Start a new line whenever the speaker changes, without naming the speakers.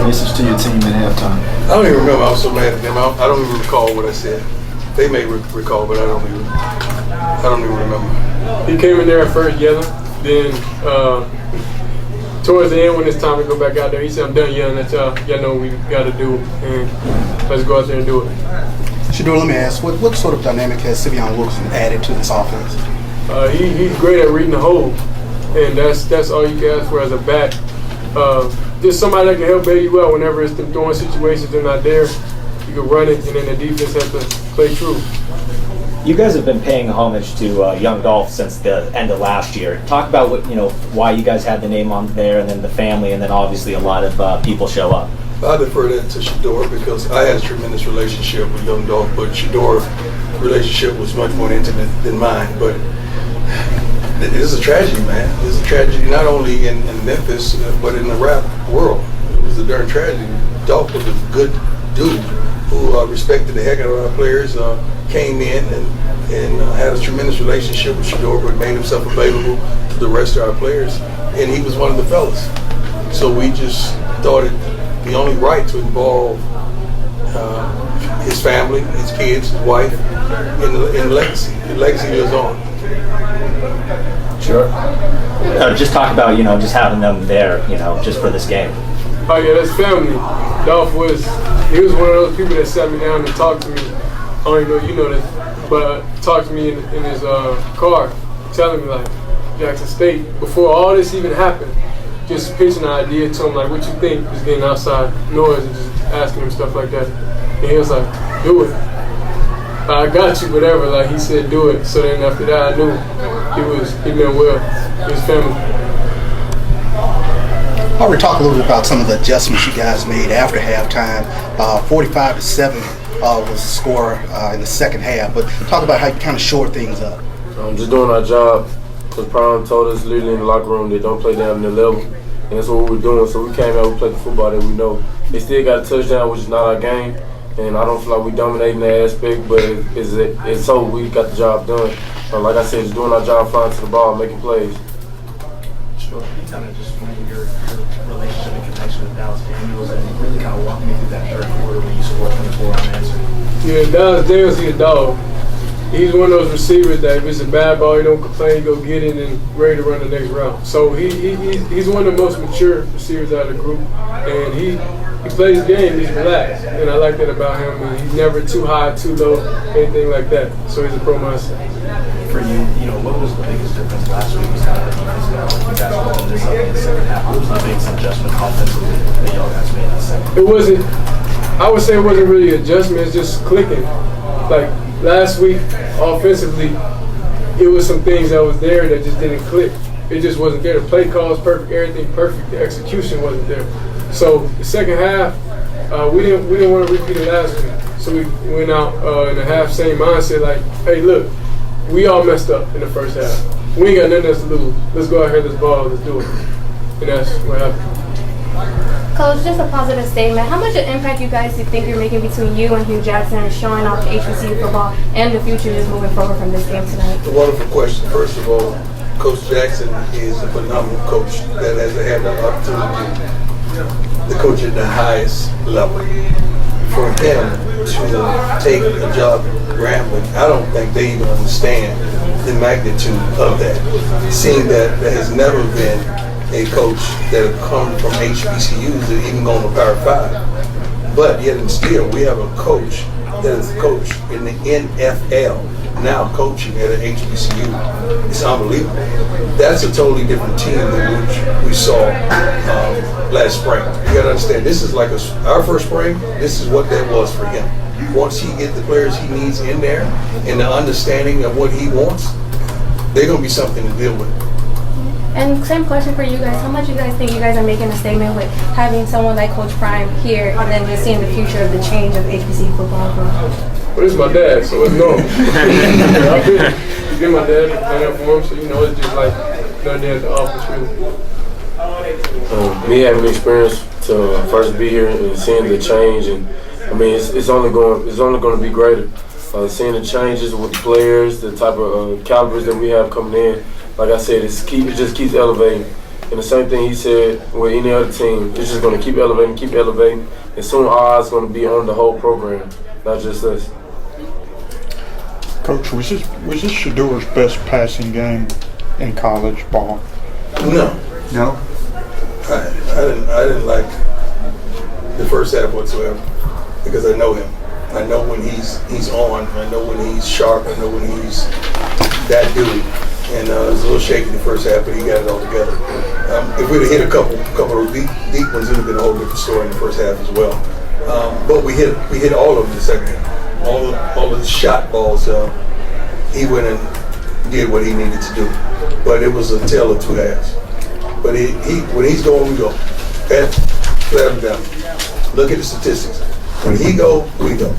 message to your team at halftime?
I don't even remember. I was so mad at them. I don't even recall what I said. They may recall, but I don't even remember.
He came in there at first yelling, then towards the end when it's time to go back out there, he said, "I'm done yelling at y'all. Y'all know what we got to do, and let's go out there and do it."
Shador, let me ask, what sort of dynamic has Sivion Wilson added to this offense?
He's great at reading the hole, and that's all you can ask for as a back. Just somebody that can help bail you out whenever it's them throwing situations they're not there. You can run it, and then the defense has to play true.
You guys have been paying homage to young golf since the end of last year. Talk about why you guys had the name on there, and then the family, and then obviously a lot of people show up.
I defer that to Shador because I had a tremendous relationship with Young Dolph, but Shador's relationship was much more intimate than mine. But it is a tragedy, man. It's a tragedy not only in Memphis, but in the rap world. It was a darn tragedy. Dolph was a good dude who respected the heck out of our players, came in and had a tremendous relationship with Shador, but made himself available to the rest of our players. And he was one of the fellas. So we just thought it the only right to involve his family, his kids, his wife in the legacy. The legacy lives on.
Sure. Just talk about, just having them there, just for this game.
Oh yeah, that's family. Dolph was one of those people that sat me down and talked to me. I don't even know if you know this, but talked to me in his car, telling me like, Jackson State, before all this even happened, just pitching an idea to him, like, what you think, just getting outside noise and just asking him stuff like that. And he was like, do it. I got you, whatever. Like, he said, do it. So then after that, I knew he meant well. His family.
I already talked a little bit about some of the adjustments you guys made after halftime. 45-7 was the score in the second half. But talk about how you kind of shored things up.
Just doing our job. Because Prime told us literally in the locker room they don't play down the level. And that's what we were doing. So we came out, we played the football that we know. They still got a touchdown, which is not our game. And I don't feel like we dominating that aspect, but it's so we got the job done. Like I said, just doing our job, flying to the ball, making plays.
Sure. Can you kind of just explain your relationship and connection with Dallas Daniels and really kind of walk me through that third quarter when you scored 24 unanswered?
Yeah, Dallas Daniels, he's a dog. He's one of those receivers that if it's a bad ball, he don't complain, go get it, and ready to run the next round. So he's one of the most mature receivers out of the group, and he plays the game, he's relaxed, and I like that about him. And he's never too high, too low, anything like that. So he's a pro mindset.
For you, what was the biggest difference last week? Was kind of the defense now, like you guys opened this up in the second half. What was the biggest adjustment offensively that y'all guys made in the second?
It wasn't. I would say it wasn't really adjustment. It's just clicking. Like last week, offensively, it was some things that was there that just didn't click. It just wasn't there. The play call was perfect, everything perfect. The execution wasn't there. So the second half, we didn't want to repeat it last week. So we went out in a half same mindset, like, hey, look, we all messed up in the first half. We ain't got nothing else to lose. Let's go out here, let's ball, let's do it. And that's what happened.
Coach, just a positive statement. How much of an impact you guys think you're making between you and Hugh Jackson and showing off the HBCU football and the future just moving forward from this game tonight?
A wonderful question. First of all, Coach Jackson is a phenomenal coach that has had the opportunity to coach at the highest level. For him to take a job at Grambling, I don't think they even understand the magnitude of that. Seeing that there has never been a coach that have come from HBCUs that even gone to Power 5. But yet and still, we have a coach that is a coach in the NFL, now coaching at an HBCU. It's unbelievable. That's a totally different team than which we saw last spring. You got to understand, this is like our first spring, this is what that was for him. Once he gets the players he needs in there and the understanding of what he wants, they're going to be something to deal with.
And same question for you guys. How much you guys think you guys are making a statement with having someone like Coach Prime here and then just seeing the future of the change of HBC football?
Well, this is my dad, so it's normal. I've been my dad to plan out for him, so it's just like another day at the office, really.
Me having the experience to first be here and seeing the change, and I mean it's only going to be greater. Seeing the changes with the players, the type of calibers that we have coming in. Like I said, it just keeps elevating. And the same thing he said with any other team. It's just going to keep elevating. And soon our eyes going to be on the whole program, not just us.
Coach, was this Shadur's best passing game in college ball?
No.
No.
I didn't like the first half whatsoever because I know him. I know when he's on. I know when he's sharp. I know when he's that dude. And it was a little shaky the first half, but he got it all together. If we'd have hit a couple of deep ones, it would have been a whole different story in the first half as well. But we hit all of them in the second half. All of the shot balls, he went and did what he needed to do. But it was a tale of two halves. But when he's going, we go. Let him down. Look at the statistics. When he go, we go.